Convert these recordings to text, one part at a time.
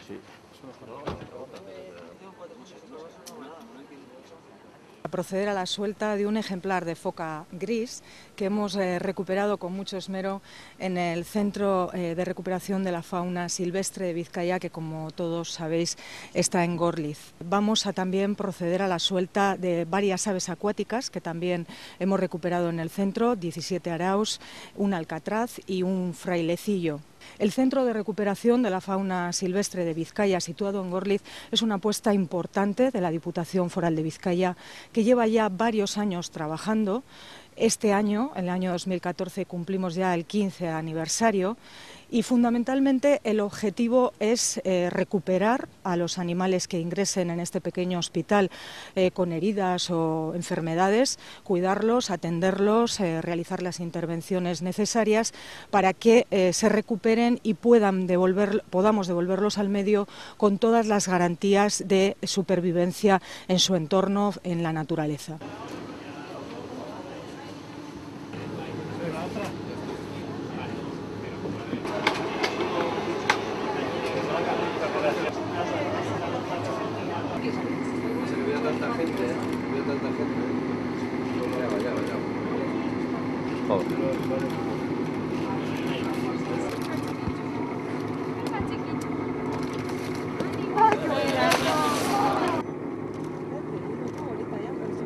sí. A proceder a la suelta de un ejemplar de foca gris que hemos recuperado con mucho esmero en el Centro de Recuperación de la Fauna Silvestre de Vizcaya, que como todos sabéis está en Gorliz. Vamos a también proceder a la suelta de varias aves acuáticas que también hemos recuperado en el centro, 17 araos, un alcatraz y un frailecillo. El Centro de Recuperación de la Fauna Silvestre de Vizcaya, situado en Gorliz, es una apuesta importante de la Diputación Foral de Vizcaya, que lleva ya varios años trabajando. Este año, en el año 2014, cumplimos ya el 15 aniversario y fundamentalmente el objetivo es recuperar a los animales que ingresen en este pequeño hospital con heridas o enfermedades, cuidarlos, atenderlos, realizar las intervenciones necesarias para que se recuperen y podamos devolverlos al medio con todas las garantías de supervivencia en su entorno, en la naturaleza. Tanta gente. Vaya. Joder.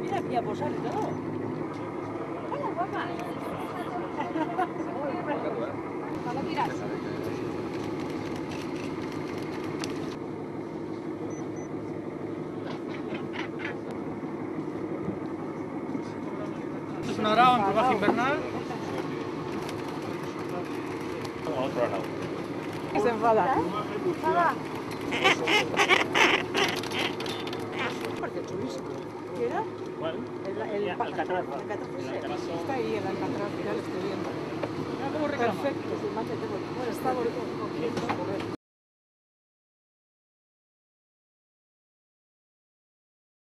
Mira aquí a posar y todo. Hola, guapa. ¿Cómo tiras? Es un arao en plumaje invernal. Otro arao. Se enfada. Parece chulísimo. ¿Qué era? ¿Cuál? El alcatraz. Está ahí el alcatraz, ya lo estoy viendo. Mira cómo reclama. Perfecto, sin machete. Bueno, está bonito.